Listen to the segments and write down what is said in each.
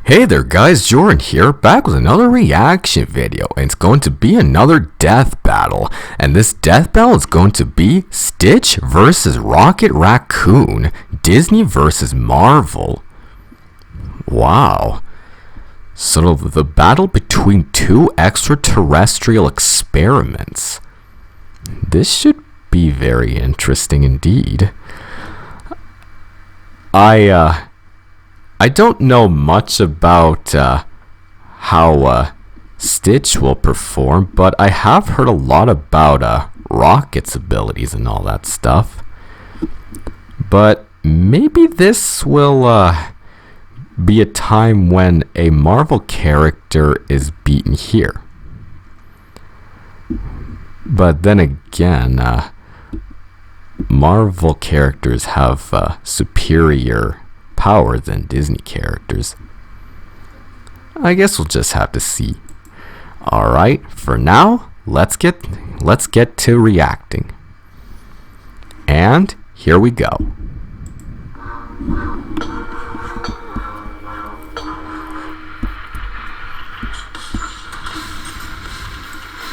Hey there guys, Jordan here, back with another reaction video, and it's going to be another death battle. And this death battle is going to be Stitch versus Rocket Raccoon, Disney versus Marvel. Wow. So the battle between two extraterrestrial experiments. This should be very interesting indeed. I don't know much about how Stitch will perform, but I have heard a lot about Rocket's abilities and all that stuff. But maybe this will be a time when a Marvel character is beaten here. But then again, Marvel characters have superior power than Disney characters. I guess we'll just have to see. Alright, for now, let's get to reacting. And here we go.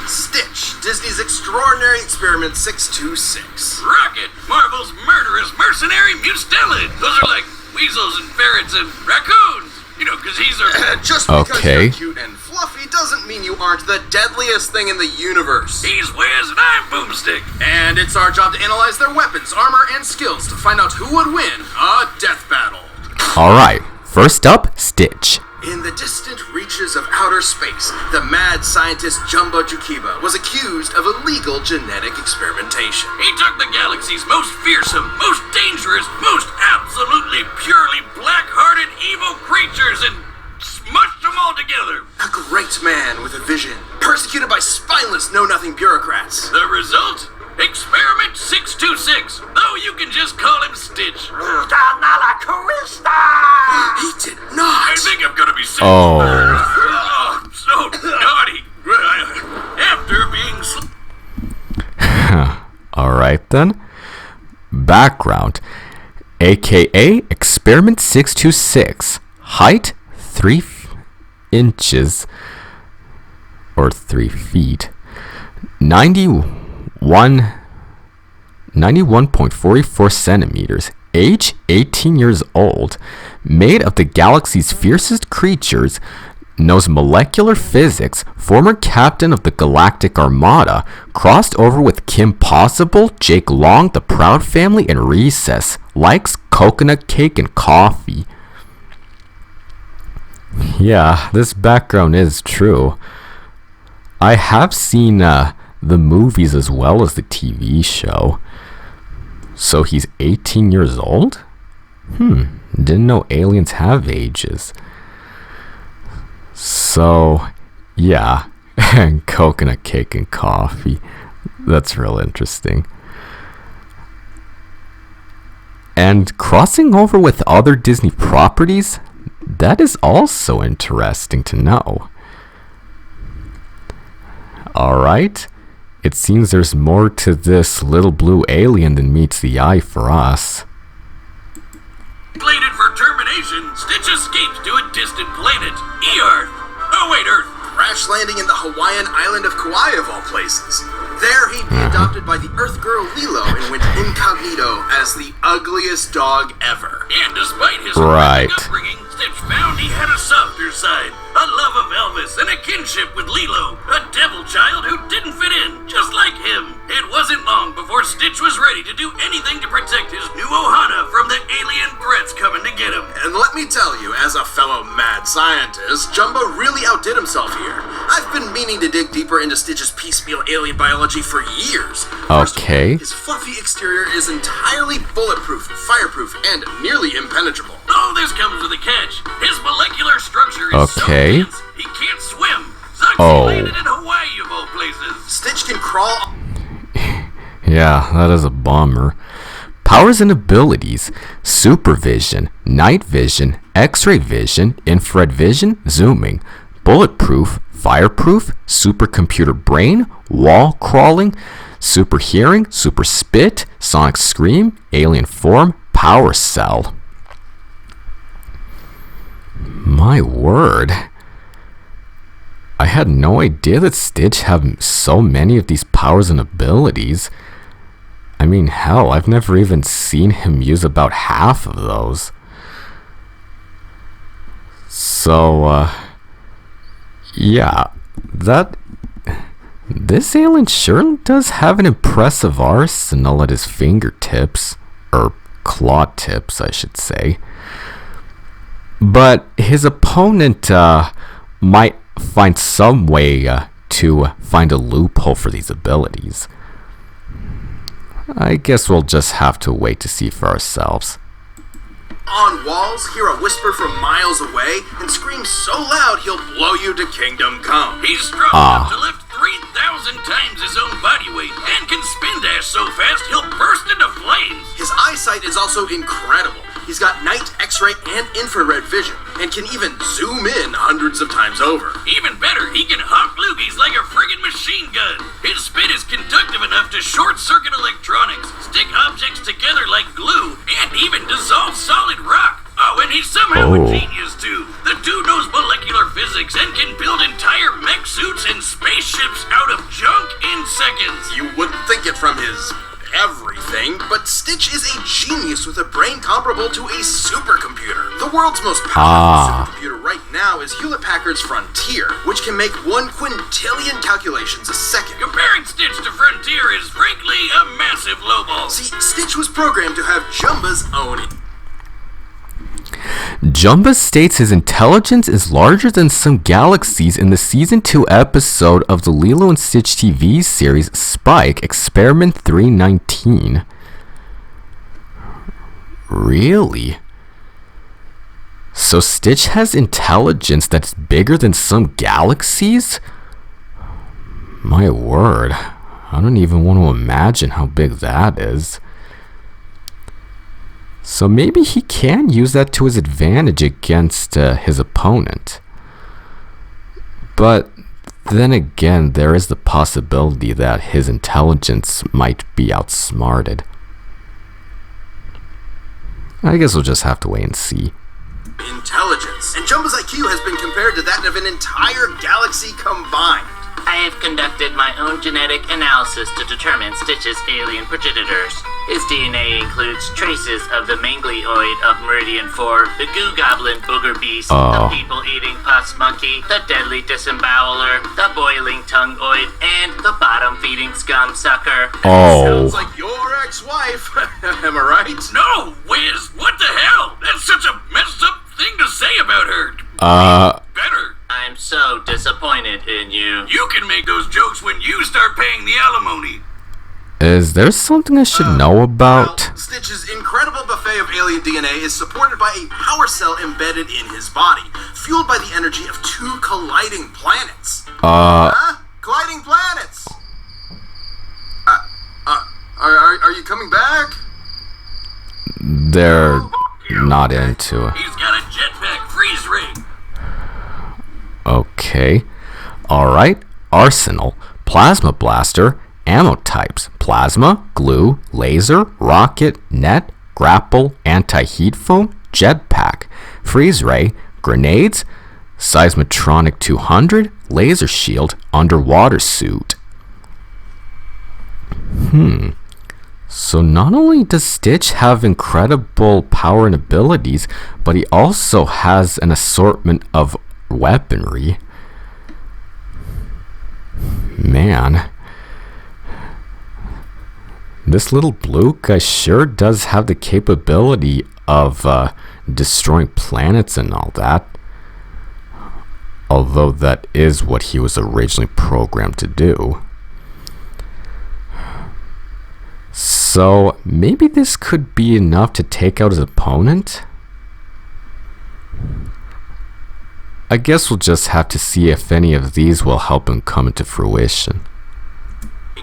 Stitch, Disney's Extraordinary Experiment 626. Rocket, Marvel's murderous mercenary mustelid. Those are like weasels and ferrets and raccoons. You know, because he's a... Just because you're cute and fluffy doesn't mean you aren't the deadliest thing in the universe. He's Wiz and I'm Boomstick. And it's our job to analyze their weapons, armor, and skills to find out who would win a death battle. Alright, first up, Stitch. In the distant reaches of outer space, the mad scientist Jumbo Jukiba was accused of illegal genetic experimentation. He took the galaxy's most fearsome, most dangerous, most absolutely purely black-hearted evil creatures and smushed them all together. A great man with a vision, persecuted by spineless know-nothing bureaucrats. The result? Experiment 626, though you can just call him Stitch. He did not. I think I'm gonna be sick. Oh. So naughty. After being Alright then. Background. AKA Experiment 626. Height 3 inches or 3 feet. 91.44 centimeters. Age 18 years old. Made of the galaxy's fiercest creatures. Knows molecular physics. Former captain of the Galactic Armada. Crossed over with Kim Possible, Jake Long, the Proud Family, and Recess. Likes coconut cake and coffee. Yeah, this background is true. I have seen the movies as well as the TV show. So he's 18 years old? Didn't know aliens have ages. So, yeah. And coconut cake and coffee. That's real interesting. And crossing over with other Disney properties? That is also interesting to know. Alright. It seems there's more to this little blue alien than meets the eye for us. Slated for termination, Stitch escapes to a distant planet, Earth. Oh wait, Earth. Crash landing in the Hawaiian island of Kauai of all places. There he'd be adopted by the Earth girl Lilo and went incognito as the ugliest dog ever. And despite his Right. upbringing, Stitch found he had a softer side, a love of Elvis, and a kinship with Lilo, a devil child who didn't fit in, just like him. It wasn't long before Stitch was ready to do anything to protect his new Ohana from the alien threats coming to get him. And let me tell you, as a fellow mad scientist, Jumbo really outdid himself here. I've been meaning to dig deeper into Stitch's piecemeal alien biology for years. Okay. His fluffy exterior is entirely bulletproof, fireproof, and nearly impenetrable. All this comes with a catch. His molecular structure is Okay. so dense, he can't swim. Sucks Oh. he landed in Hawaii of all places. Stitch can crawl. Yeah, that is a bummer. Powers and abilities: supervision, night vision, x-ray vision, infrared vision, zooming, bulletproof, fireproof, supercomputer brain, wall crawling, super hearing, super spit, sonic scream, alien form, power cell. My word. I had no idea that Stitch had so many of these powers and abilities. I mean, hell, I've never even seen him use about half of those. So, yeah, this alien sure does have an impressive arsenal at his fingertips, or claw tips, I should say. But his opponent might find some way to find a loophole for these abilities. I guess we'll just have to wait to see for ourselves. On walls, hear a whisper from miles away, and scream so loud he'll blow you to kingdom come. He's strong enough to lift 3,000 times his own body weight and can spin dash so fast he'll burst into flames. His eyesight is also incredible. He's got night, x-ray, and infrared vision, and can even zoom in hundreds of times over. Even better, he can hop loogies like a friggin' machine gun. His spin is conductive enough to short-circuit electronics, stick objects together like glue, and even dissolve solid rock. Oh, and he's somehow a genius, too. The dude knows molecular physics and can build entire mech suits and spaceships out of junk in seconds. You wouldn't think it from his everything, but Stitch is a genius with a brain comparable to a supercomputer. The world's most powerful supercomputer right now is Hewlett-Packard's Frontier, which can make 1 quintillion calculations a second. Comparing Stitch to Frontier is frankly a massive lowball. See, Stitch was programmed to have Jumba's own... Jumba states his intelligence is larger than some galaxies in the Season 2 episode of the Lilo and Stitch TV series Spike, Experiment 319. Really? So Stitch has intelligence that's bigger than some galaxies? My word, I don't even want to imagine how big that is. So maybe he can use that to his advantage against his opponent. But then again, there is the possibility that his intelligence might be outsmarted. I guess we'll just have to wait and see. Intelligence. And Jumba's IQ has been compared to that of an entire galaxy combined. I have conducted my own genetic analysis to determine Stitch's alien progenitors. His DNA includes traces of the manglioid of Meridian 4, the goo goblin booger beast, the people-eating pus monkey, the deadly disemboweler, the boiling tongueoid, and the bottom-feeding scum sucker. Sounds like your ex-wife. Am I right? No, Wiz, what the hell? That's such a messed up thing to say about her. Better. I'm so disappointed in you. You can make those jokes when you start paying the alimony. Is there something I should know about? Well, Stitch's incredible buffet of alien DNA is supported by a power cell embedded in his body, fueled by the energy of 2 colliding planets. Colliding planets! Are you coming back? They're not into it. He's got a jetpack freeze ray. Okay. Alright. Arsenal, Plasma Blaster, Ammo types, Plasma, Glue, Laser, Rocket, Net, Grapple, Anti-Heat Foam, Jetpack, Freeze Ray, Grenades, Seismotronic 200, Laser Shield, Underwater Suit. So not only does Stitch have incredible power and abilities, but he also has an assortment of weaponry. Man, this little blue guy sure does have the capability of destroying planets and all that. Although that is what he was originally programmed to do. So maybe this could be enough to take out his opponent? I guess we'll just have to see if any of these will help him come into fruition.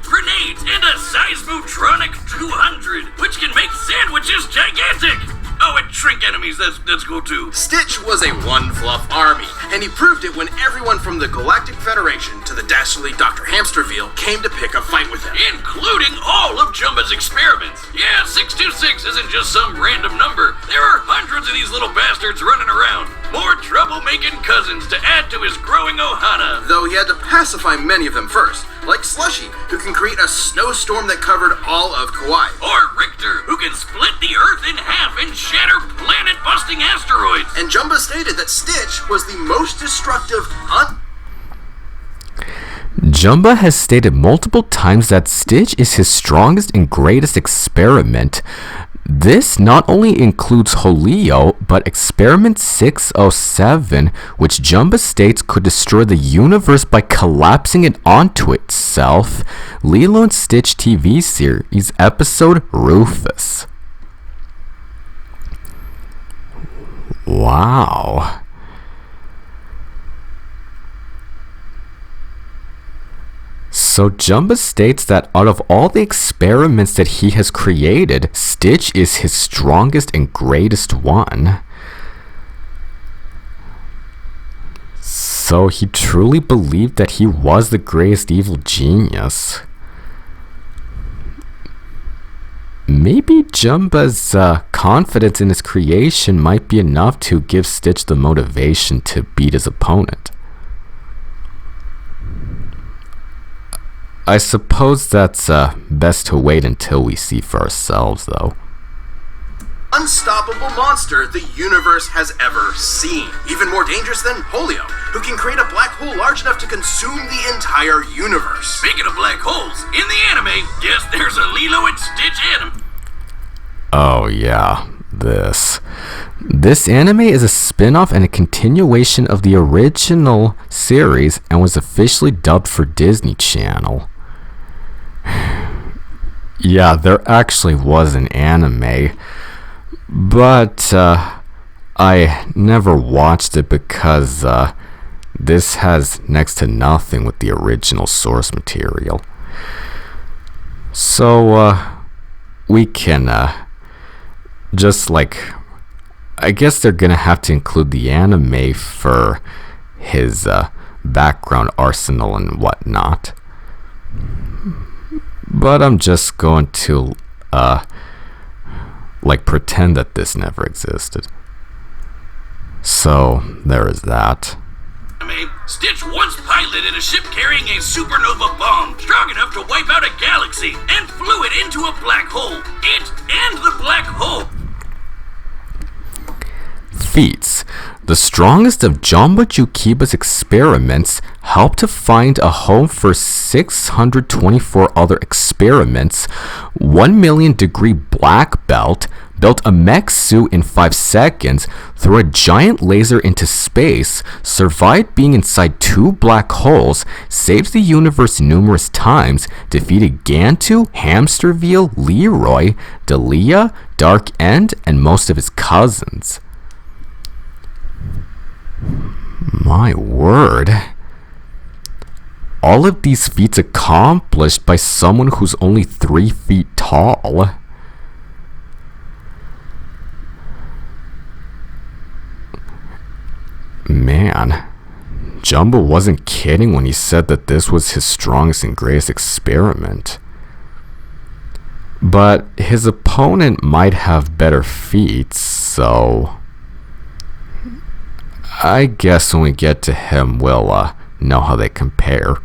Grenades and a Seismotronic 200, which can make sandwiches gigantic. Oh, and shrink enemies, that's cool too. Stitch was a one-fluff army, and he proved it when everyone from the Galactic Federation to the dastardly Dr. Hamsterville came to pick a fight with him. Including all of Jumba's experiments. Yeah, 626 isn't just some random number. There are hundreds of these little bastards running around. more troublemaking cousins to add to his growing ohana. Though he had to pacify many of them first, like Slushy, who can create a snowstorm that covered all of Kauai. Or Richter, who can split the Earth in half and shatter planet-busting asteroids. And Jumba stated that Stitch was the most destructive Jumba has stated multiple times that Stitch is his strongest and greatest experiment. This not only includes Holio, but Experiment 607, which Jumba states could destroy the universe by collapsing it onto itself. Lilo and Stitch TV series episode Rufus. Wow. So Jumba states that out of all the experiments that he has created, Stitch is his strongest and greatest one. So he truly believed that he was the greatest evil genius. Maybe Jumba's confidence in his creation might be enough to give Stitch the motivation to beat his opponent. I suppose that's best to wait until we see for ourselves, though. unstoppable monster the universe has ever seen. Even more dangerous than Holio, who can create a black hole large enough to consume the entire universe. Speaking of black holes, in the anime, guess there's a Lilo and Stitch anime. Oh yeah, this anime is a spin-off and a continuation of the original series and was officially dubbed for Disney Channel. Yeah, there actually was an anime, but I never watched it because this has next to nothing with the original source material. So we can just I guess they're gonna have to include the anime for his background arsenal and whatnot. But I'm just going to pretend that this never existed. So there is that. Stitch once piloted a ship carrying a supernova bomb strong enough to wipe out a galaxy and flew it into a black hole. It and the black hole. Feats. The strongest of Jamba Jukiba's experiments helped to find a home for 624 other experiments, 1 million degree black belt, built a mech suit in 5 seconds, threw a giant laser into space, survived being inside 2 black holes, saved the universe numerous times, defeated Gantu, Hamsterville, Leroy, Delia, Dark End, and most of his cousins. My word. All of these feats accomplished by someone who's only 3 feet tall. Man, Jumbo wasn't kidding when he said that this was his strongest and greatest experiment. But his opponent might have better feats, so I guess when we get to him, we'll know how they compare.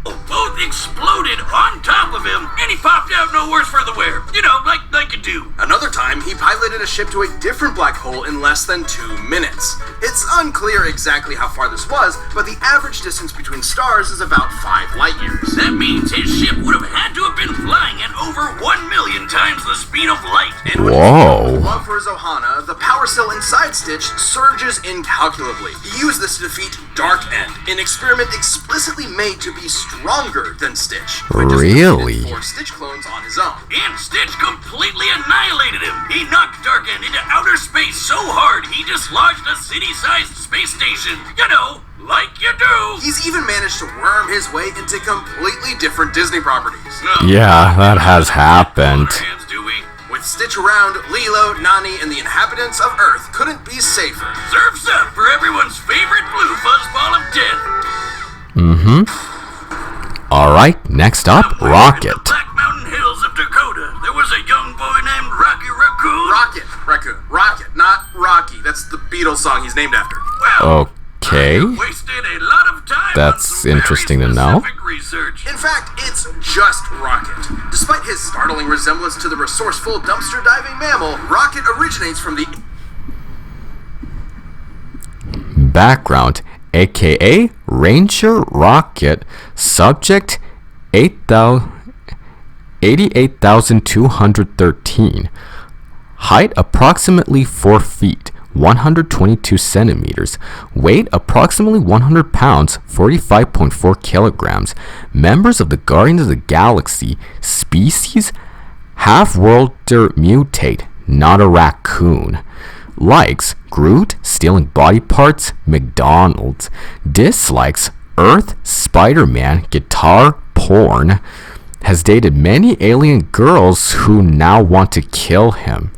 Both exploded on top of him, and he popped out no worse for the wear. You know, like you do. Another time, he piloted a ship to a different black hole in less than 2 minutes. It's unclear exactly how far this was, but the average distance between stars is about 5 light years. That means his ship would have had to have been flying at over 1 million times the speed of light. And when Whoa. his love for his Ohana, the power cell inside Stitch surges incalculably. He used this to defeat Dark End, an experiment explicitly made to be stronger than Stitch. Really? 4 Stitch clones on his own. And Stitch completely annihilated him. He knocked Dark End into outer space so hard he dislodged a city-sized space station. You know, like you do. He's even managed to worm his way into completely different Disney properties. Yeah, that has happened. Hands, do we? With Stitch around, Lilo, Nani, and the inhabitants of Earth couldn't be safer. Surf's up for everyone's favorite blue fuzzball of death. Alright, next up, In Rocket. the Black Mountain Hills of Dakota, there was a young boy named Raccoon. Rocket, not Rocky. That's the Beatles song he's named after. Well, Okay. I wasted a lot of time That's on some interesting very to know. specific research. In fact, it's just Rocket. Despite his startling resemblance to the resourceful dumpster diving mammal, Rocket originates from the Background, aka Ranger Rocket, subject 88,213, height approximately 4 feet, 122 centimeters, weight approximately 100 pounds, 45.4 kilograms, members of the Guardians of the Galaxy, species, half-worlder mutate, not a raccoon. Likes Groot, stealing body parts, McDonald's. Dislikes Earth, Spider-Man, guitar, porn. Has dated many alien girls who now want to kill him.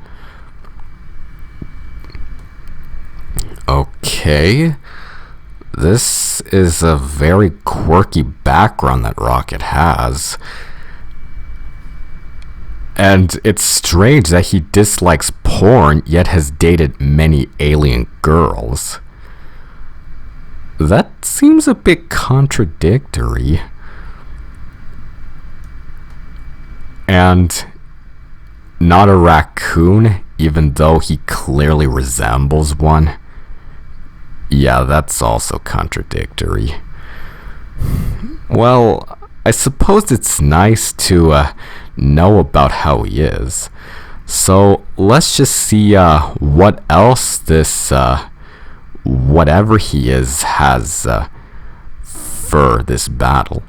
Okay. This is a very quirky background that Rocket has. And it's strange that he dislikes porn, yet has dated many alien girls. That seems a bit contradictory. And not a raccoon, even though he clearly resembles one. Yeah, that's also contradictory. Well, I suppose it's nice to know about how he is. So let's just see what else this whatever he is has for this battle.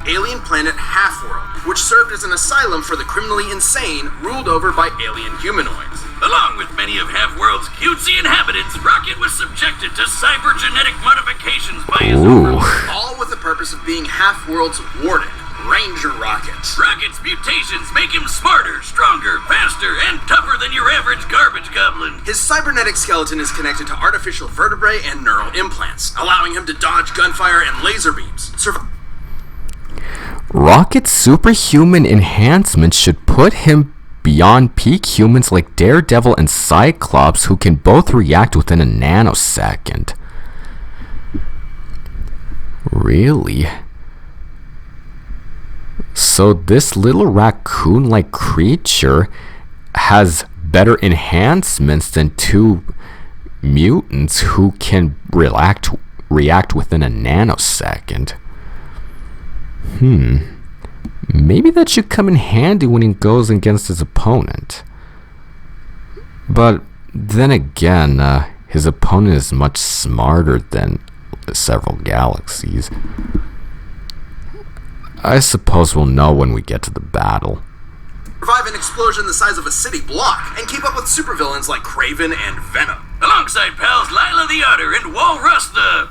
alien planet Half-World, which served as an asylum for the criminally insane ruled over by alien humanoids. Along with many of Half-World's cutesy inhabitants, Rocket was subjected to cybergenetic modifications by his Ooh. All with the purpose of being Half-World's warden, Ranger Rocket. Rocket's mutations make him smarter, stronger, faster, and tougher than your average garbage goblin. His cybernetic skeleton is connected to artificial vertebrae and neural implants, allowing him to dodge gunfire and laser beams. Rocket's superhuman enhancements should put him beyond peak humans like Daredevil and Cyclops, who can both react within a nanosecond. Really? So this little raccoon-like creature has better enhancements than two mutants who can react within a nanosecond. Maybe that should come in handy when he goes against his opponent. But then again, his opponent is much smarter than several galaxies. I suppose we'll know when we get to the battle. Survive an explosion the size of a city block, and keep up with supervillains like Kraven and Venom. Alongside pals Lila the Otter and Walrus the...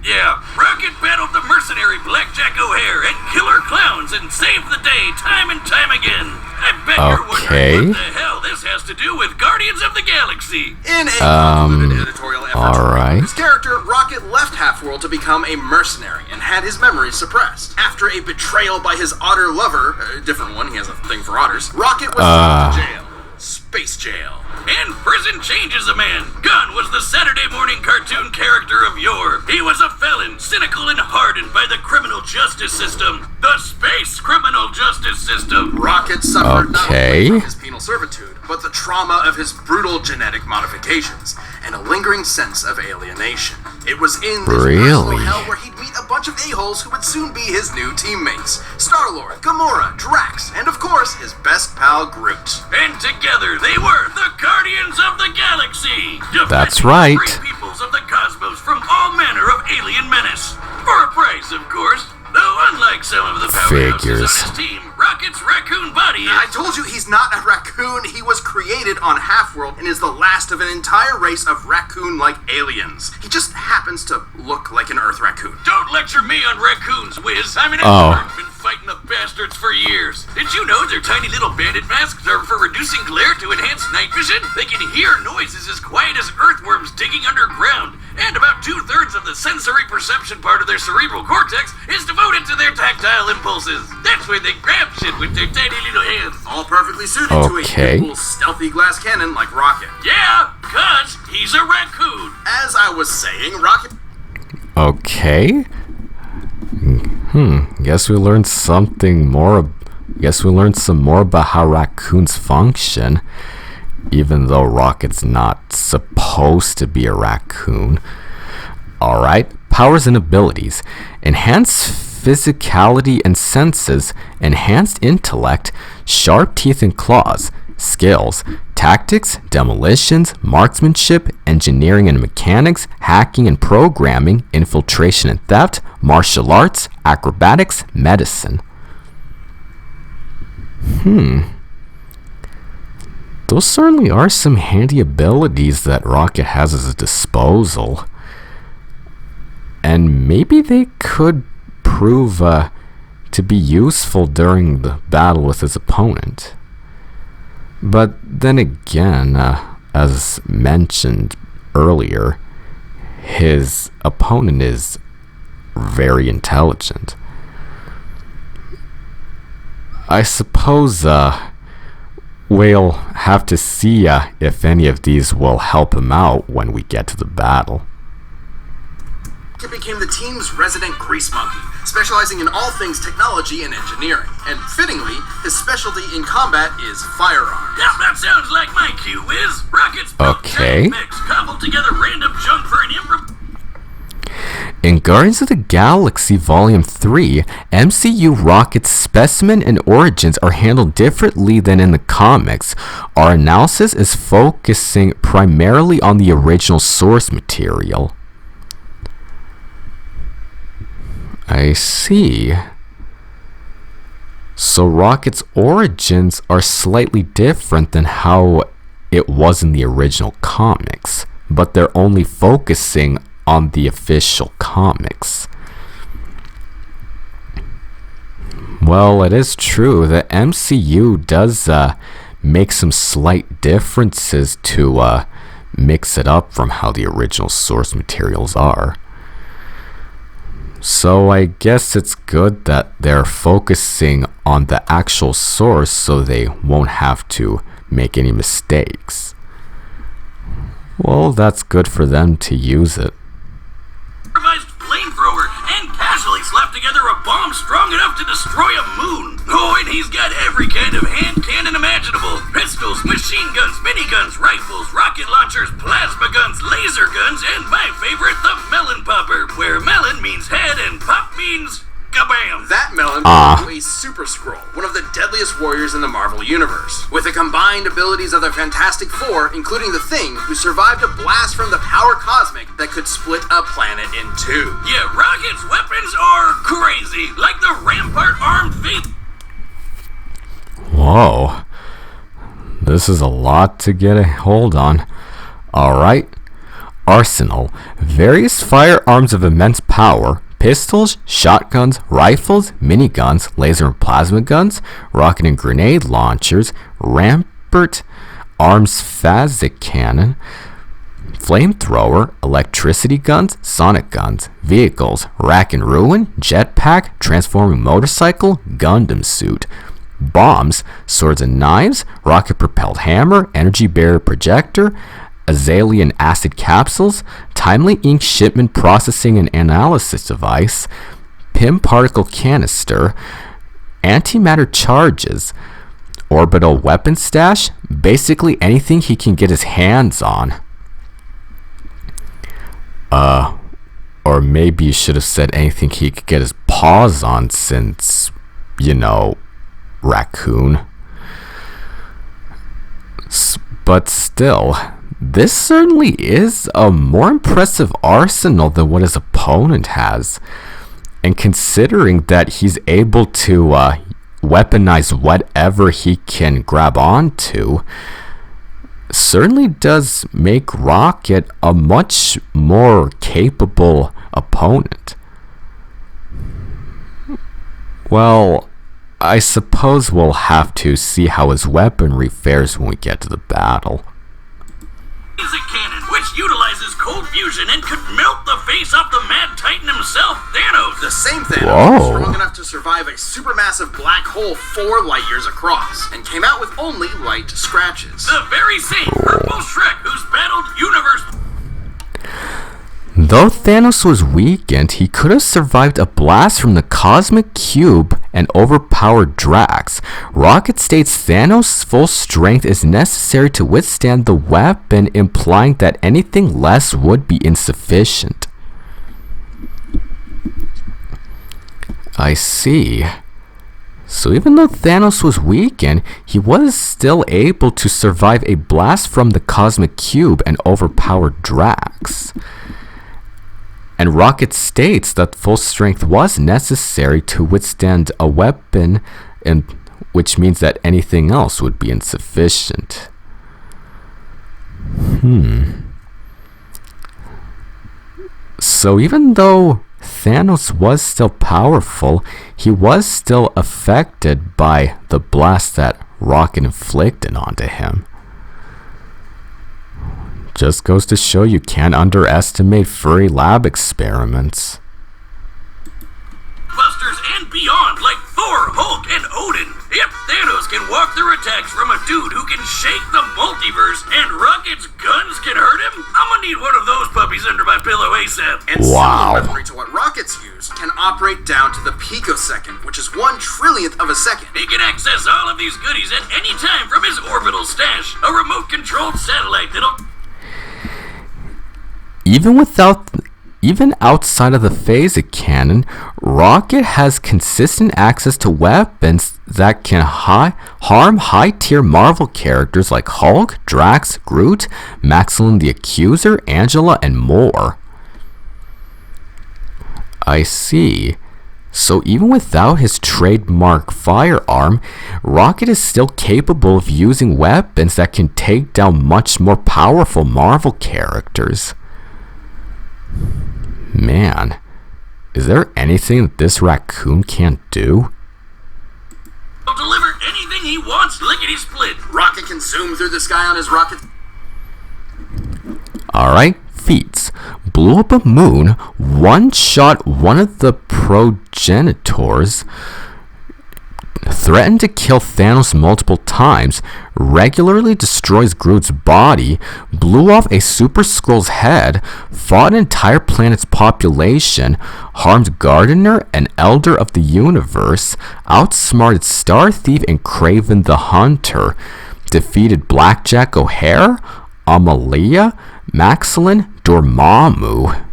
Yeah, Rocket battled the mercenary Blackjack O'Hare and killer clowns and saved the day time and time again. I bet you're wondering what the hell this has to do with Guardians of the Galaxy. In a convoluted editorial effort alright. his character, Rocket left Half-World to become a mercenary and had his memories suppressed. After a betrayal by his otter lover, a different one, he has a thing for otters, Rocket was sent to jail. Space jail. And prison changes a man. Gunn was the Saturday morning cartoon character of yore. He was a felon, cynical and hardened by the criminal justice system. The space criminal justice system. Rocket suffered not Okay. only from his penal servitude, but the trauma of his brutal genetic modifications, and a lingering sense of alienation. It was in this personal Really? hell where he'd meet a bunch of a-holes who would soon be his new teammates. Star-Lord, Gamora, Drax, and of course, his best pal Groot. And together they were the Guardians of the Galaxy. That's defending right. the free peoples of the cosmos from all manner of alien menace. For a price, of course. Though unlike some of the powerhouses Figures. on his team, Rocket's raccoon body is... I told you he's not a raccoon. He was created on Half-World and is the last of an entire race of raccoon-like aliens. He just happens to look like an Earth raccoon. Don't lecture me on raccoons, Wiz. I'm an Oh. expert. Been fighting the bastards for years. Did you know their tiny little bandit masks are for reducing glare to enhance night vision? They can hear noises as quiet as earthworms digging underground. and about 2/3 of the sensory perception part of their cerebral cortex is devoted to their tactile impulses. That's where they grab shit with their tiny little hands. All perfectly suited Okay. to a cool, stealthy glass cannon like Rocket. Yeah, 'cause he's a raccoon. As I was saying, Rocket... Okay. Guess we learned something more. Guess we learned some more about how raccoons function, even though Rocket's not supposed to be a raccoon. Alright, powers and abilities. Enhanced physicality and senses, enhanced intellect, sharp teeth and claws, skills, tactics, demolitions, marksmanship, engineering and mechanics, hacking and programming, infiltration and theft, martial arts, acrobatics, medicine. Those certainly are some handy abilities that Rocket has at his disposal. And maybe they could prove to be useful during the battle with his opponent. But then again, as mentioned earlier, his opponent is very intelligent. I suppose we'll have to see if any of these will help him out when we get to the battle. Rocket became the team's resident grease monkey, specializing in all things technology and engineering. And fittingly, his specialty in combat is firearms. Yeah, that sounds like my cue, Wiz. Rocket's Okay. mix cobbled together random junk for an improv. In Guardians of the Galaxy Volume 3, MCU Rocket's specimen and origins are handled differently than in the comics. Our analysis is focusing primarily on the original source material. I see. So Rocket's origins are slightly different than how it was in the original comics, but they're only focusing on the official comics. Well, it is true that MCU does make some slight differences to mix it up from how the original source materials are. So I guess it's good that they're focusing on the actual source so they won't have to make any mistakes. Well, that's good for them to use it. Improvised flamethrower and casually slapped together a bomb strong enough to destroy a moon. Oh, and he's got every kind of hand cannon imaginable. Pistols, machine guns, miniguns, rifles, rocket launchers, plasma guns, laser guns, and my favorite, the melon popper, where melon means head and pop means kabam. That melon belonged to a Super Skrull, one of the deadliest warriors in the Marvel Universe. With the combined abilities of the Fantastic Four, including the Thing, who survived a blast from the power cosmic that could split a planet in two. Yeah, Rocket's weapons are crazy, like the Rampart armed faith. Whoa. This is a lot to get a hold on. Alright. Arsenal. Various firearms of immense power. Pistols, shotguns, rifles, miniguns, laser and plasma guns, rocket and grenade launchers, Rampart arms phasic cannon, flamethrower, electricity guns, sonic guns, vehicles, rack and ruin, jetpack, transforming motorcycle, Gundam suit, bombs, swords and knives, rocket-propelled hammer, energy barrier projector, Azalean acid capsules, timely ink shipment processing and analysis device, PIM particle canister, antimatter charges, orbital weapon stash, basically anything he can get his hands on. Or maybe you should have said anything he could get his paws on since, you know, Raccoon. But still, this certainly is a more impressive arsenal than what his opponent has. And considering that he's able to weaponize whatever he can grab onto, certainly does make Rocket a much more capable opponent. Well, I suppose we'll have to see how his weaponry fares when we get to the battle. Is a cannon, which utilizes cold fusion and could melt the face off the Mad Titan himself, Thanos. The same Thanos was strong enough to survive a supermassive black hole 4 light years across, and came out with only light scratches. The very same purple Shrek who's battled universe. Though Thanos was weakened, he could have survived a blast from the Cosmic Cube and overpowered Drax. Rocket states Thanos' full strength is necessary to withstand the weapon, implying that anything less would be insufficient. I see. So even though Thanos was weakened, he was still able to survive a blast from the Cosmic Cube and overpower Drax. And Rocket states that full strength was necessary to withstand a weapon, and which means that anything else would be insufficient. So even though Thanos was still powerful, he was still affected by the blast that Rocket inflicted onto him. Just goes to show you can't underestimate furry lab experiments. Busters and beyond, like Thor, Hulk, and Odin. Yep, Thanos can walk through attacks from a dude who can shake the multiverse, and Rocket's guns can hurt him? I'm gonna need one of those puppies under my pillow ASAP. And similar weaponry to what Rockets use can operate down to the picosecond, which is 1/trillionth of a second. He can access all of these goodies at any time from his orbital stash, a remote-controlled satellite that'll... Even outside of the phasic cannon, Rocket has consistent access to weapons that can harm high-tier Marvel characters like Hulk, Drax, Groot, Maximum the Accuser, Angela, and more. I see. So even without his trademark firearm, Rocket is still capable of using weapons that can take down much more powerful Marvel characters. Man, is there anything that this raccoon can't do? He'll deliver anything he wants, lickety-split. Rocket can zoom through the sky on his rocket. Alright, feats. Blew up a moon, one-shot one of the progenitors, threatened to kill Thanos multiple times, regularly destroys Groot's body, blew off a Super Skrull's head, fought an entire planet's population, harmed Gardener, an Elder of the Universe, outsmarted Star Thief and Kraven the Hunter, defeated Blackjack O'Hare, Amalia, Maxilin, Dormammu.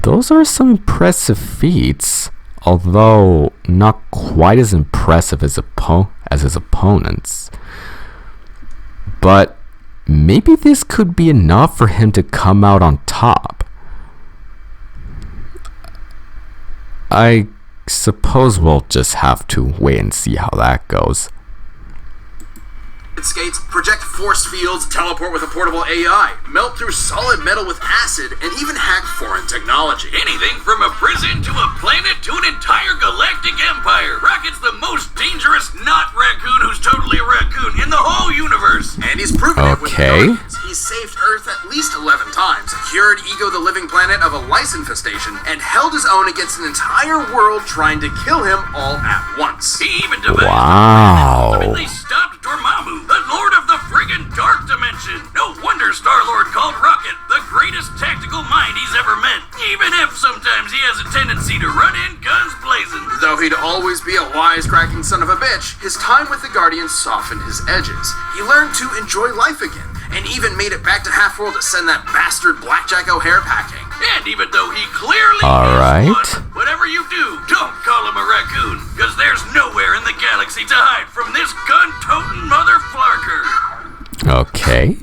Those are some impressive feats, although not quite as impressive as his opponents. But maybe this could be enough for him to come out on top. I suppose we'll just have to wait and see how that goes. Skates, project force fields, teleport with a portable AI, melt through solid metal with acid, and even hack foreign technology. Anything from a prison to a planet to an entire galactic empire. Rocket's the most dangerous not raccoon who's totally a raccoon in the whole universe. And he's proven it with the Okay. Guardians. He's saved Earth at least 11 times, cured Ego the Living Planet of a lice infestation, and held his own against an entire world trying to kill him all at once. He even devised Wow. ultimately stopped Dormammu, the Lord of the friggin' Dark Dimension. No wonder Star-Lord called Rocket the greatest tactical mind he's ever met, even if sometimes he has a tendency to run in guns blazing. Though he'd always be a wisecracking son of a bitch, his time with the Guardians softened his edges. He learned to enjoy life again, and even made it back to Half-World to send that bastard Blackjack O'Hare packing. And even though he clearly Alright. is one, whatever you do, don't call him a raccoon, because there's nowhere in the galaxy to hide from this gun-toting motherflarker. Okay.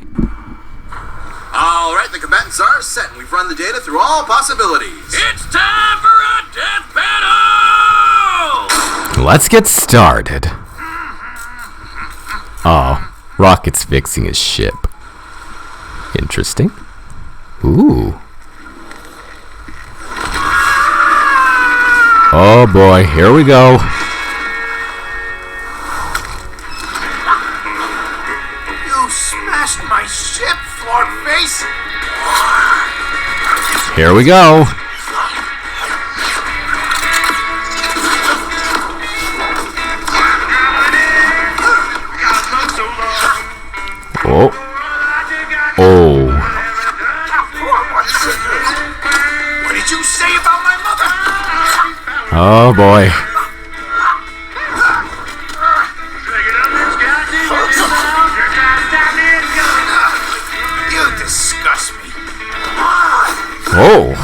Alright, the combatants are set, and we've run the data through all possibilities. It's time for a death battle! Let's get started. Oh, Rocket's fixing his ship. Interesting. Ooh. Oh boy, here we go. smashed my ship, floor face! Here we go. Oh. Oh. What did you say about my mother? Oh boy. You disgust me. Oh.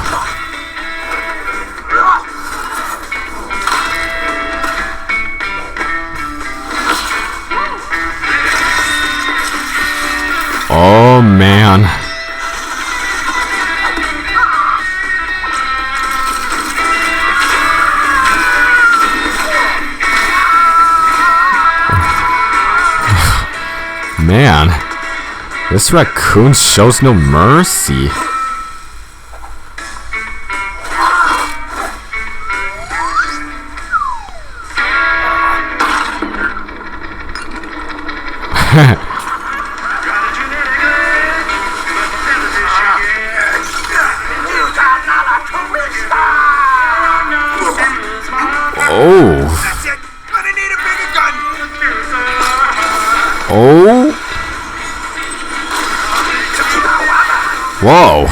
Oh man. Man, this raccoon shows no mercy. Oh. That's it. Gonna need a bigger gun. Oh. Whoa.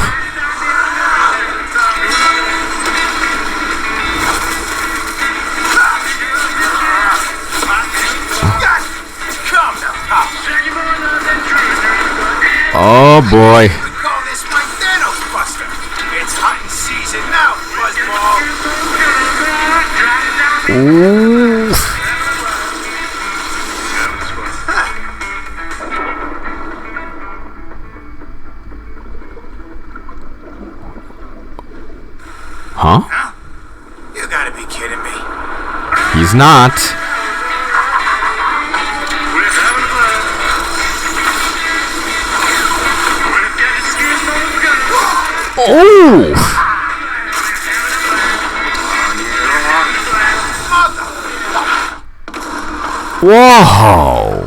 Come now, Pop. Oh boy. We call this my Thanos Buster. It's hunting season now, Buzzball. Ooh. Huh? You gotta be kidding me. He's not. Oh! Whoa!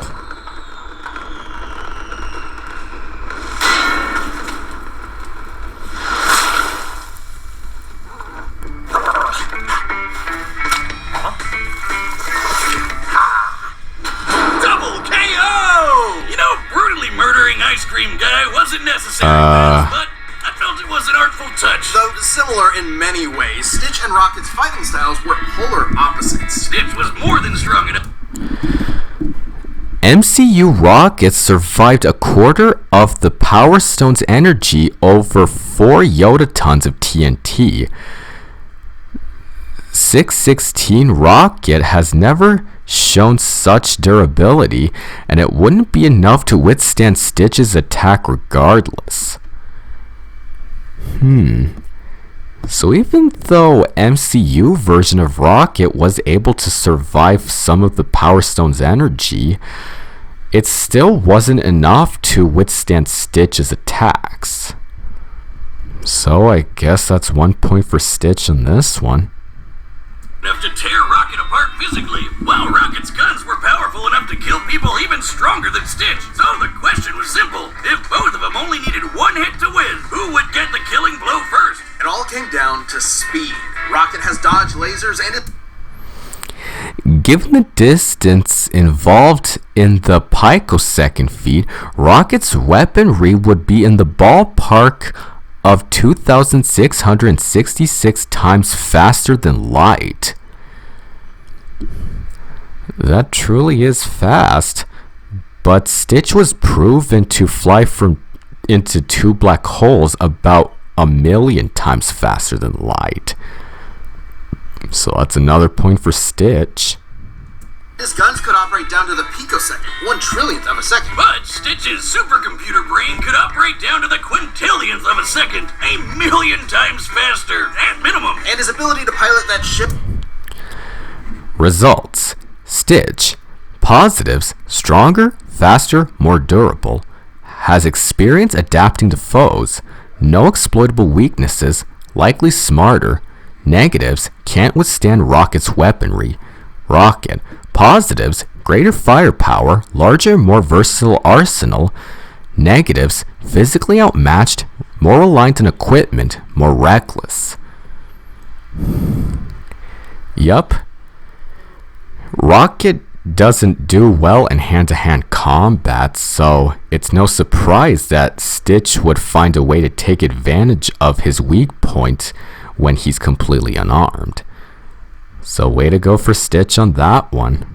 Double KO! You know, brutally murdering Ice Cream Guy wasn't necessary, but I felt it was an artful touch. Though similar in many ways, Stitch and Rocket's fighting styles were polar opposites. Stitch was more than strong enough. MCU Rocket survived a quarter of the Power Stone's energy over 4 yotatons of TNT. 616 Rocket has never shown such durability, and it wouldn't be enough to withstand Stitch's attack regardless. So even though MCU version of Rocket was able to survive some of the Power Stone's energy, it still wasn't enough to withstand Stitch's attacks. So I guess that's 1 point for Stitch in this one. Enough to tear Rocket apart physically, while Rocket's guns were powerful enough to kill people even stronger than Stitch. So the question was simple. If both of them only needed one hit to win, who would get the killing blow first? It all came down to speed. Rocket has dodge lasers and it... Given the distance involved in the picosecond feat, Rocket's weaponry would be in the ballpark of 2,666 times faster than light. That truly is fast, but Stitch was proven to fly into 2 black holes about 1,000,000 times faster than light. So that's another point for Stitch. His guns could operate down to the picosecond, 1/trillionth of a second. But Stitch's supercomputer brain could operate down to the quintillionth of a second, 1,000,000 times faster, at minimum. And his ability to pilot that ship... Results. Stitch. Positives: stronger, faster, more durable. Has experience adapting to foes. No exploitable weaknesses. Likely smarter. Negatives: can't withstand Rocket's weaponry. Rocket. Positives: greater firepower, larger, more versatile arsenal. Negatives, physically outmatched, more reliant on equipment, more reckless. Yup. Rocket doesn't do well in hand-to-hand combat, so it's no surprise that Stitch would find a way to take advantage of his weak point when he's completely unarmed. So way to go for Stitch on that one.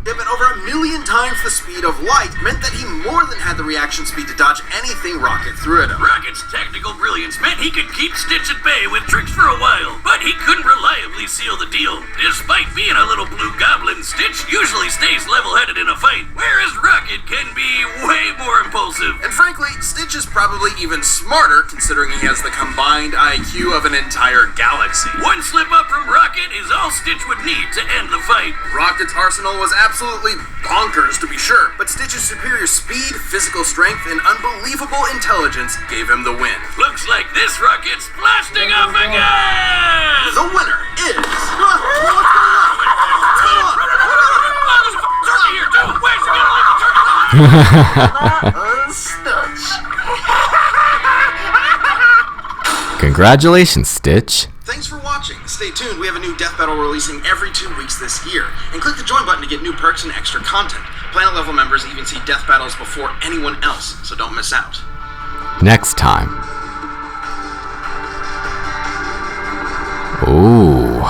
But over 1 million times the speed of light meant that he more than had the reaction speed to dodge anything Rocket threw at him. Rocket's technical brilliance meant he could keep Stitch at bay with tricks for a while, but he couldn't reliably seal the deal. Despite being a little blue goblin, Stitch usually stays level-headed in a fight, whereas Rocket can be way more impulsive. And frankly, Stitch is probably even smarter considering he has the combined IQ of an entire galaxy. One slip up from Rocket is all Stitch would need to end the fight. Rocket's arsenal was absolutely bonkers, to be sure, but Stitch's superior speed, physical strength, and unbelievable intelligence gave him the win. Looks like this Rocket's blasting off again! The winner is... What's going on? What's going on? There's a turkey here, too! Where's he gonna leave the turkey? Stitch. Congratulations, Stitch. Thanks for watching. Stay tuned. We have a new death battle releasing every 2 weeks this year. And click the join button to get new perks and extra content. Planet level members even see death battles before anyone else, so don't miss out. Next time. Ooh.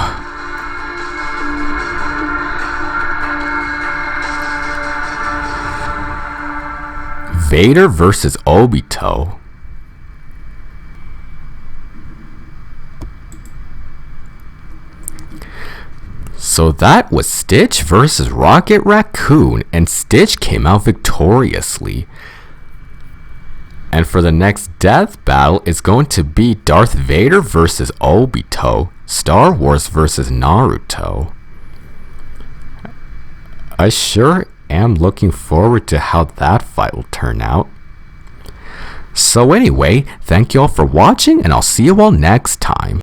Vader versus Obito. So that was Stitch versus Rocket Raccoon, and Stitch came out victoriously. And for the next death battle, it's going to be Darth Vader versus Obito, Star Wars versus Naruto. I sure am looking forward to how that fight will turn out. So anyway, thank you all for watching, and I'll see you all next time.